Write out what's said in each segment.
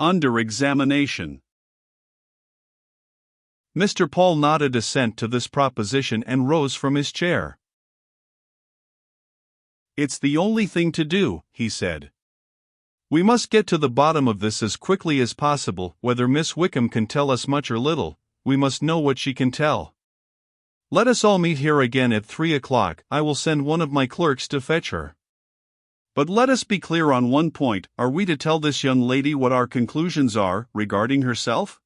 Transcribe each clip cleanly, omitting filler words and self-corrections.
Under examination. Mr. Paul nodded assent to this proposition and rose from his chair. "It's the only thing to do," he said. "We must get to the bottom of this as quickly as possible. Whether Miss Wickham can tell us much or little, we must know what she can tell. Let us all meet here again at 3 o'clock. I will send one of my clerks to fetch her. But let us be clear on one point: are we to tell this young lady what our conclusions are regarding herself?"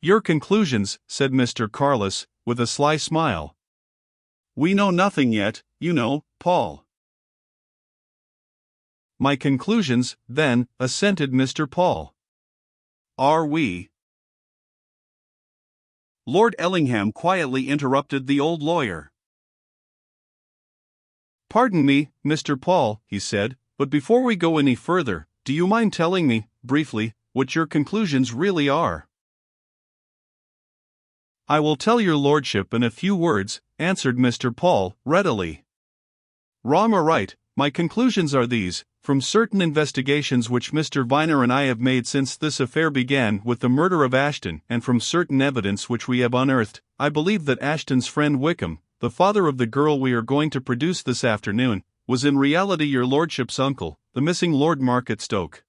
"Your conclusions," said Mr. Carless, with a sly smile. "We know nothing yet, you know, Paul." "My conclusions, then," assented Mr. Paul. "Are we?" Lord Ellingham quietly interrupted the old lawyer. "Pardon me, Mr. Paul," he said, "but before we go any further, do you mind telling me, briefly, what your conclusions really are?" "I will tell your lordship in a few words," answered Mr. Paul, readily. "Wrong or right, my conclusions are these: from certain investigations which Mr. Viner and I have made since this affair began with the murder of Ashton, and from certain evidence which we have unearthed, I believe that Ashton's friend Wickham, the father of the girl we are going to produce this afternoon, was in reality your lordship's uncle, the missing Lord Marketstoke.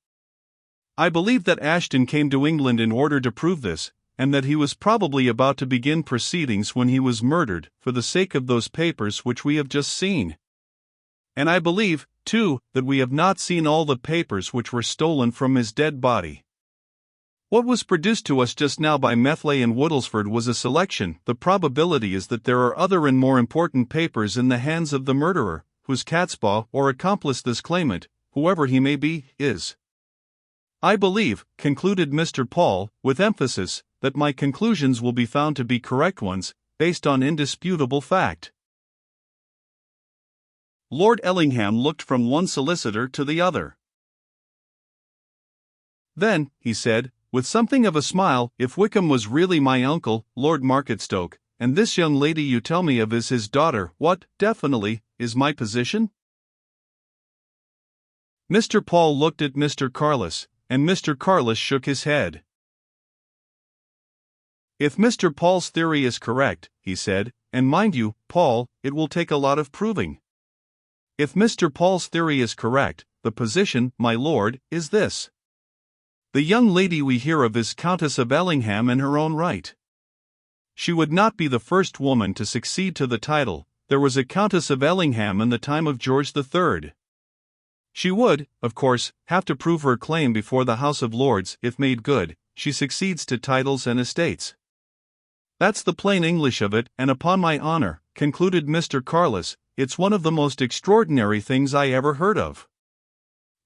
I believe that Ashton came to England in order to prove this, and that he was probably about to begin proceedings when he was murdered, for the sake of those papers which we have just seen. And I believe, too, that we have not seen all the papers which were stolen from his dead body. What was produced to us just now by Methley and Woodlesford was a selection. The probability is that there are other and more important papers in the hands of the murderer, whose catspaw or accomplice this claimant, whoever he may be, is. I believe," concluded Mr. Paul, with emphasis, "that my conclusions will be found to be correct ones, based on indisputable fact." Lord Ellingham looked from one solicitor to the other. "Then," he said, with something of a smile, "if Wickham was really my uncle, Lord Marketstoke, and this young lady you tell me of is his daughter, what, definitely, is my position?" Mr. Paul looked at Mr. Carless, and Mr. Carless shook his head. "If Mr. Paul's theory is correct," he said, "and mind you, Paul, it will take a lot of proving. If Mr. Paul's theory is correct, the position, my lord, is this. The young lady we hear of is Countess of Ellingham in her own right. She would not be the first woman to succeed to the title. There was a Countess of Ellingham in the time of George III. She would, of course, have to prove her claim before the House of Lords. If made good, she succeeds to titles and estates. That's the plain English of it, and upon my honor," concluded Mr. Carless, "it's one of the most extraordinary things I ever heard of.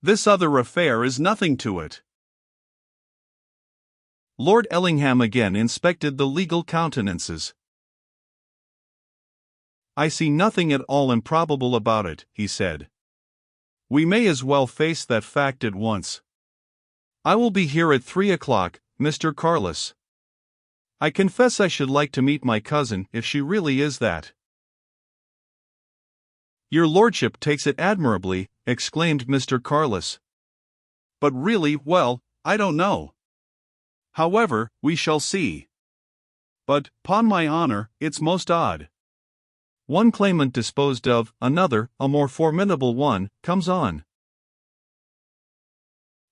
This other affair is nothing to it." Lord Ellingham again inspected the legal countenances. "I see nothing at all improbable about it," he said. "We may as well face that fact at once. I will be here at 3 o'clock, Mr. Carless. I confess I should like to meet my cousin, if she really is that." "Your lordship takes it admirably," exclaimed Mr. Carless. "But really, well, I don't know. However, we shall see. But, 'pon my honor, it's most odd. One claimant disposed of, another, a more formidable one, comes on.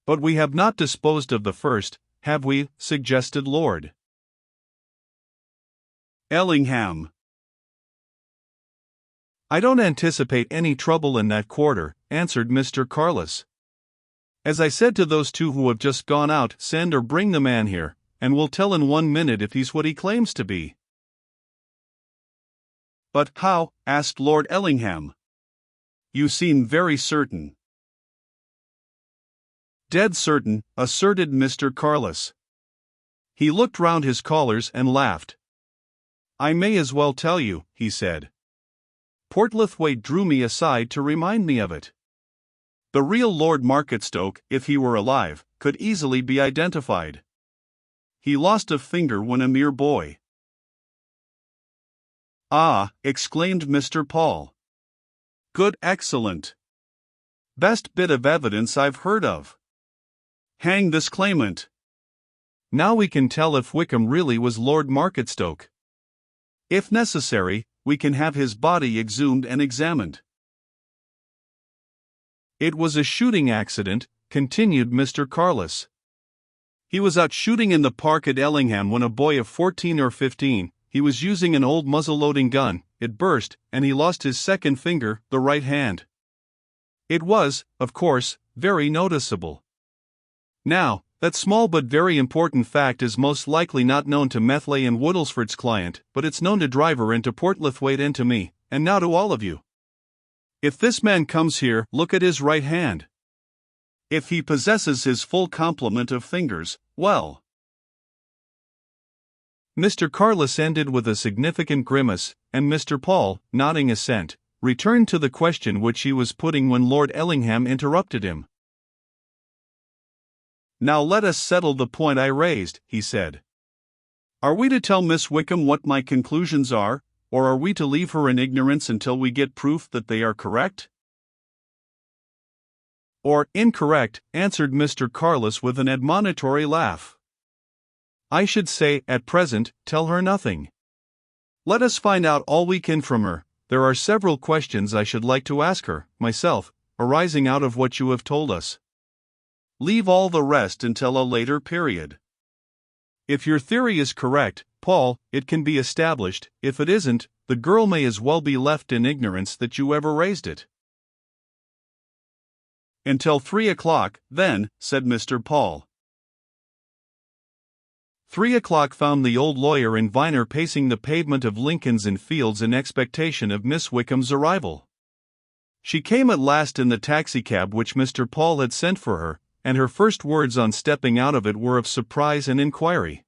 But we have not disposed of the first, have we?" suggested Lord Ellingham. "I don't anticipate any trouble in that quarter," answered Mr. Carless. "As I said to those two who have just gone out, send or bring the man here, and we'll tell in 1 minute if he's what he claims to be." "But how?" asked Lord Ellingham. "You seem very certain." "Dead certain," asserted Mr. Carless. He looked round his callers and laughed. "I may as well tell you," he said. "Portlethwaite drew me aside to remind me of it. The real Lord Marketstoke, if he were alive, could easily be identified. He lost a finger when a mere boy." "Ah!" exclaimed Mr. Paul. "Good, excellent. Best bit of evidence I've heard of. Hang this claimant. Now we can tell if Wickham really was Lord Marketstoke. If necessary, we can have his body exhumed and examined. It was a shooting accident, continued Mr. Carless. He was out shooting in the park at Ellingham when a boy of 14 or 15, he was using an old muzzle-loading gun, it burst, and he lost his second finger, the right hand. It was, of course, very noticeable. Now, that small but very important fact is most likely not known to Methley and Woodlesford's client, but it's known to Driver and to Portlethwaite and to me, and now to all of you. If this man comes here, look at his right hand. If he possesses his full complement of fingers, well. Mr. Carless ended with a significant grimace, and Mr. Paul, nodding assent, returned to the question which he was putting when Lord Ellingham interrupted him. Now let us settle the point I raised, he said. Are we to tell Miss Wickham what my conclusions are, or are we to leave her in ignorance until we get proof that they are correct? Or incorrect, answered Mr. Carless with an admonitory laugh. I should say, at present, tell her nothing. Let us find out all we can from her. There are several questions I should like to ask her, myself, arising out of what you have told us. Leave all the rest until a later period. If your theory is correct, Paul, it can be established. If it isn't, the girl may as well be left in ignorance that you ever raised it. Until 3 o'clock, then, said Mr. Paul. 3 o'clock found the old lawyer and Viner pacing the pavement of Lincoln's Inn Fields in expectation of Miss Wickham's arrival. She came at last in the taxicab which Mr. Paul had sent for her, and her first words on stepping out of it were of surprise and inquiry.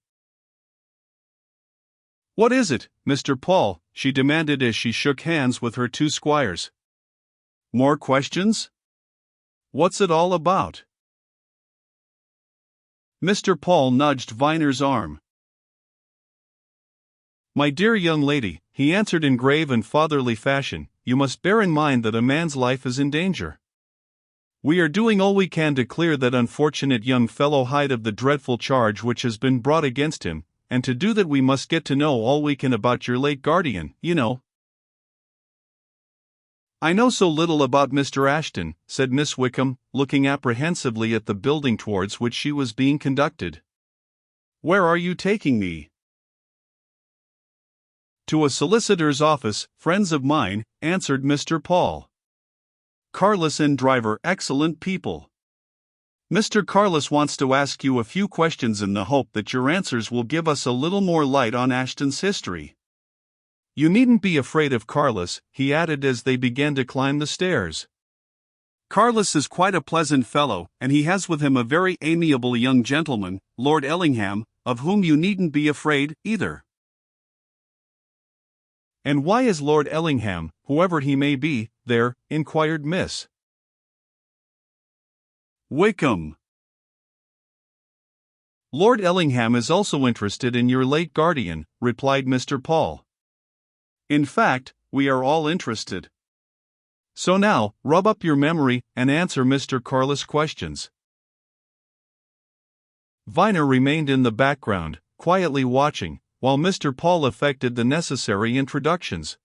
What is it, Mr. Paul? She demanded as she shook hands with her two squires. More questions? What's it all about? Mr. Paul nudged Viner's arm. My dear young lady, he answered in grave and fatherly fashion, you must bear in mind that a man's life is in danger. We are doing all we can to clear that unfortunate young fellow Hyde of the dreadful charge which has been brought against him, and to do that we must get to know all we can about your late guardian, you know. I know so little about Mr. Ashton, said Miss Wickham, looking apprehensively at the building towards which she was being conducted. Where are you taking me? To a solicitor's office, friends of mine, answered Mr. Paul. Carless and Driver, excellent people. Mr. Carless wants to ask you a few questions in the hope that your answers will give us a little more light on Ashton's history. You needn't be afraid of Carless, he added as they began to climb the stairs. Carless is quite a pleasant fellow, and he has with him a very amiable young gentleman, Lord Ellingham, of whom you needn't be afraid, either. And why is Lord Ellingham, whoever he may be, there? Inquired Miss Wickham. Lord Ellingham is also interested in your late guardian, replied Mr. Paul. In fact, we are all interested. So now, rub up your memory and answer Mr. Carless' questions. Viner remained in the background, quietly watching, while Mr. Paul effected the necessary introductions.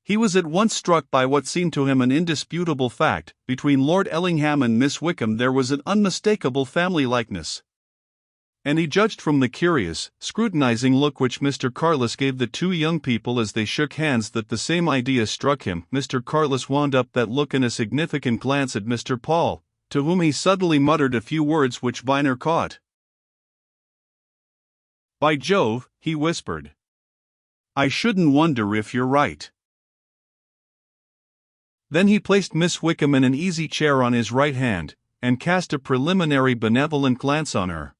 He was at once struck by what seemed to him an indisputable fact: between Lord Ellingham and Miss Wickham there was an unmistakable family likeness. And he judged from the curious, scrutinizing look which Mr. Carless gave the two young people as they shook hands that the same idea struck him. Mr. Carless wound up that look in a significant glance at Mr. Paul, to whom he suddenly muttered a few words which Viner caught. By Jove, he whispered. I shouldn't wonder if you're right. Then he placed Miss Wickham in an easy chair on his right hand, and cast a preliminary benevolent glance on her.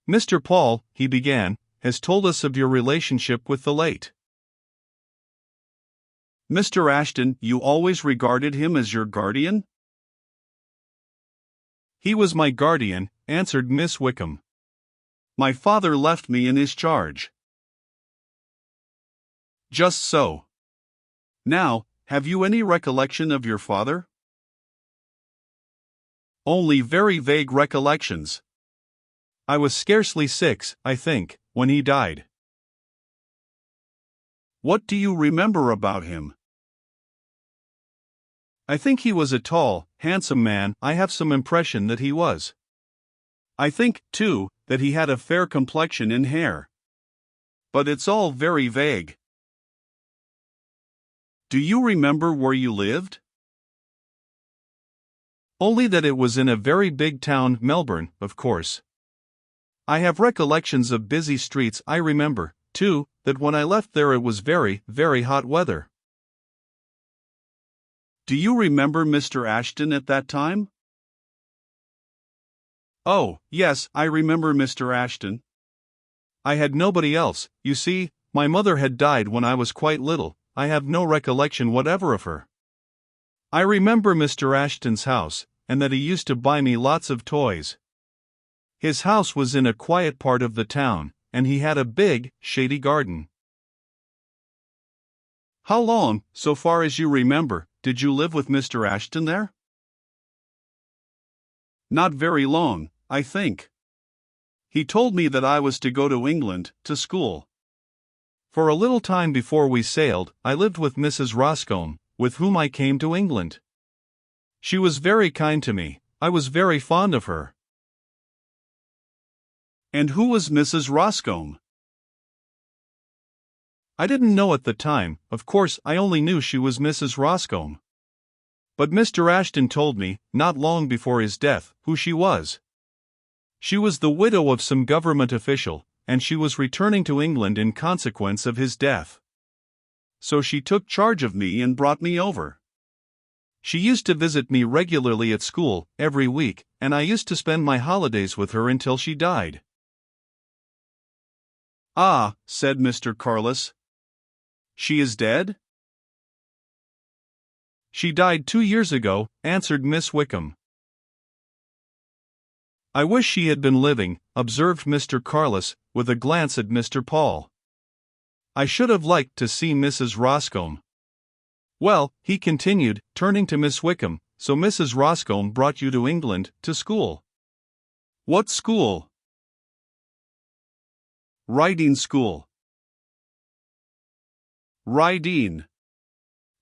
Mr. Paul, he began, has told us of your relationship with the late Mr. Ashton. You always regarded him as your guardian? He was my guardian, answered Miss Wickham. My father left me in his charge. Just so. Now, have you any recollection of your father? Only very vague recollections. I was scarcely 6, I think, when he died. What do you remember about him? I think he was a tall, handsome man. I have some impression that he was. I think, too, that he had a fair complexion and hair. But it's all very vague. Do you remember where you lived? Only that it was in a very big town, Melbourne, of course. I have recollections of busy streets. I remember, too, that when I left there it was very, very hot weather. Do you remember Mr. Ashton at that time? Oh, yes, I remember Mr. Ashton. I had nobody else, you see. My mother had died when I was quite little. I have no recollection whatever of her. I remember Mr. Ashton's house, and that he used to buy me lots of toys. His house was in a quiet part of the town, and he had a big, shady garden. How long, so far as you remember, did you live with Mr. Ashton there? Not very long, I think. He told me that I was to go to England, to school. For a little time before we sailed, I lived with Mrs. Roscombe, with whom I came to England. She was very kind to me. I was very fond of her. And who was Mrs. Roscombe? I didn't know at the time. Of course, I only knew she was Mrs. Roscombe. But Mr. Ashton told me, not long before his death, who she was. She was the widow of some government official, and she was returning to England in consequence of his death. So she took charge of me and brought me over. She used to visit me regularly at school, every week, and I used to spend my holidays with her until she died. Ah, said Mr. Carless. She is dead? She died 2 years ago, answered Miss Wickham. I wish she had been living, observed Mr. Carless, with a glance at Mr. Paul. I should have liked to see Mrs. Roscombe. Well, he continued, turning to Miss Wickham, so Mrs. Roscombe brought you to England, to school. What school? Riding school. Riding.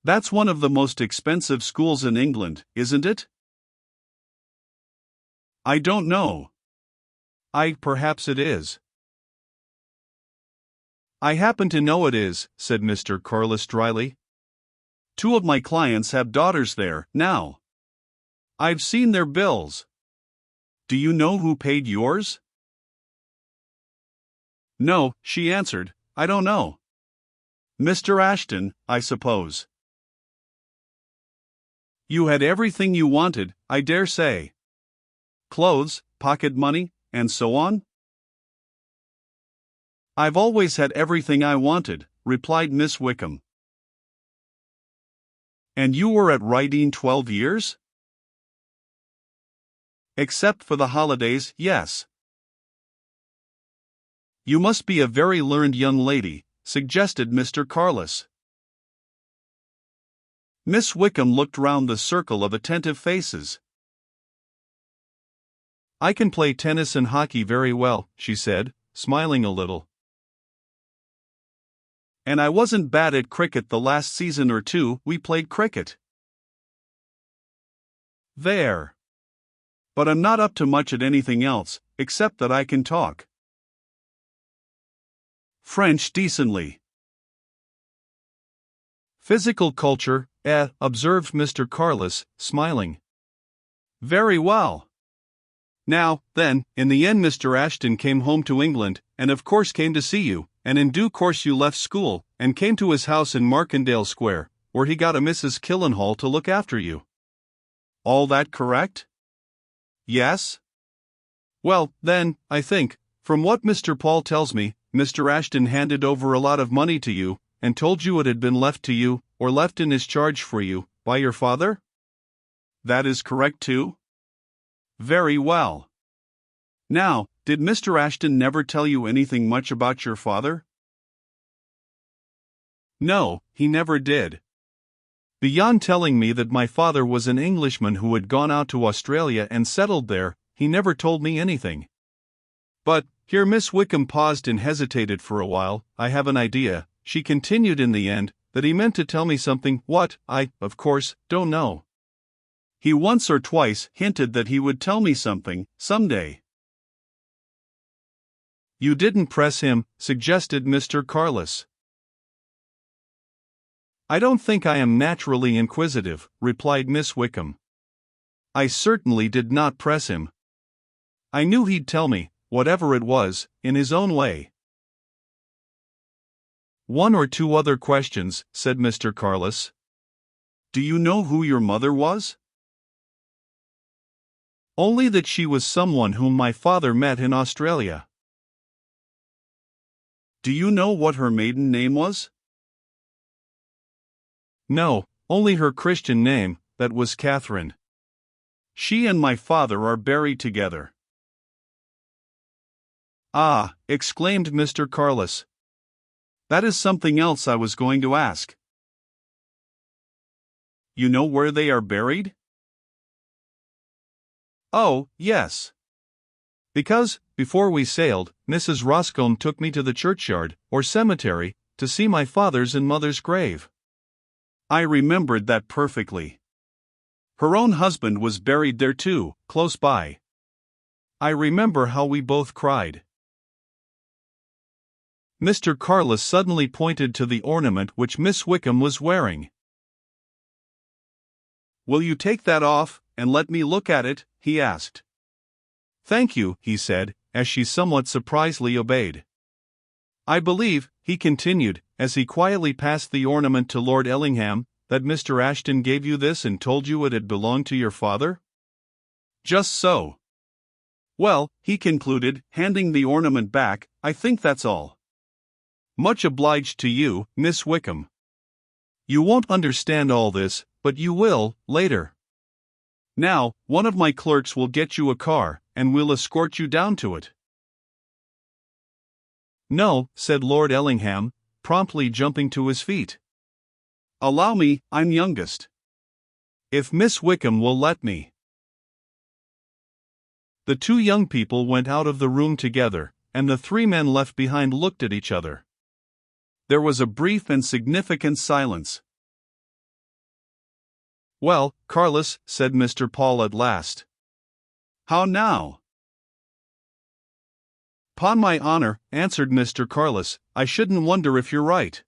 That's one of the most expensive schools in England, isn't it? I don't know. Perhaps it is. I happen to know it is, said Mr. Carless dryly. 2 of my clients have daughters there, now. I've seen their bills. Do you know who paid yours? No, she answered, I don't know. Mr. Ashton, I suppose. You had everything you wanted, I dare say. Clothes, pocket money, and so on? I've always had everything I wanted, replied Miss Wickham. And you were at Riding 12 years? Except for the holidays, yes. You must be a very learned young lady, suggested Mr. Carless. Miss Wickham looked round the circle of attentive faces. I can play tennis and hockey very well, she said, smiling a little. And I wasn't bad at cricket the last season or 2 we played cricket. There. But I'm not up to much at anything else, except that I can talk French decently. Physical culture, observed Mr. Carless, smiling. Very well. Now, then, in the end Mr. Ashton came home to England, and of course came to see you, and in due course you left school, and came to his house in Markendale Square, where he got a Mrs. Killenhall to look after you. All that correct? Yes? Well, then, I think, from what Mr. Paul tells me, Mr. Ashton handed over a lot of money to you, and told you it had been left to you, or left in his charge for you, by your father? That is correct too? Very well. Now, did Mr. Ashton never tell you anything much about your father? No, he never did. Beyond telling me that my father was an Englishman who had gone out to Australia and settled there, he never told me anything. But," here Miss Wickham paused and hesitated for a while, "I have an idea," she continued in the end, "that he meant to tell me something, what, I, of course, don't know. He once or twice hinted that he would tell me something, someday." "You didn't press him," suggested Mr. Carless. "I don't think I am naturally inquisitive," replied Miss Wickham. "I certainly did not press him. I knew he'd tell me, whatever it was, in his own way." "One or two other questions," said Mr. Carless. "Do you know who your mother was?" "Only that she was someone whom my father met in Australia." "Do you know what her maiden name was?" "No, only her Christian name, that was Catherine. She and my father are buried together." "Ah," exclaimed Mr. Carless. "That is something else I was going to ask. You know where they are buried?" "Oh, yes. Because, before we sailed, Mrs. Roscombe took me to the churchyard, or cemetery, to see my father's and mother's grave. I remembered that perfectly. Her own husband was buried there too, close by. I remember how we both cried." Mr. Carless suddenly pointed to the ornament which Miss Wickham was wearing. "Will you take that off, and let me look at it?" he asked. "Thank you," he said, as she somewhat surprisedly obeyed. "I believe," he continued, as he quietly passed the ornament to Lord Ellingham, "that Mr. Ashton gave you this and told you it had belonged to your father?" "Just so. Well," he concluded, handing the ornament back, "I think that's all. Much obliged to you, Miss Wickham. You won't understand all this, but you will, later. Now, one of my clerks will get you a car, and we'll escort you down to it." "No," said Lord Ellingham, promptly jumping to his feet. "Allow me, I'm youngest. If Miss Wickham will let me." The two young people went out of the room together, and the three men left behind looked at each other. There was a brief and significant silence. "Well, Carless," said Mr. Paul at last. "How now?" "'Pon my honor," answered Mr. Carless, "I shouldn't wonder if you're right.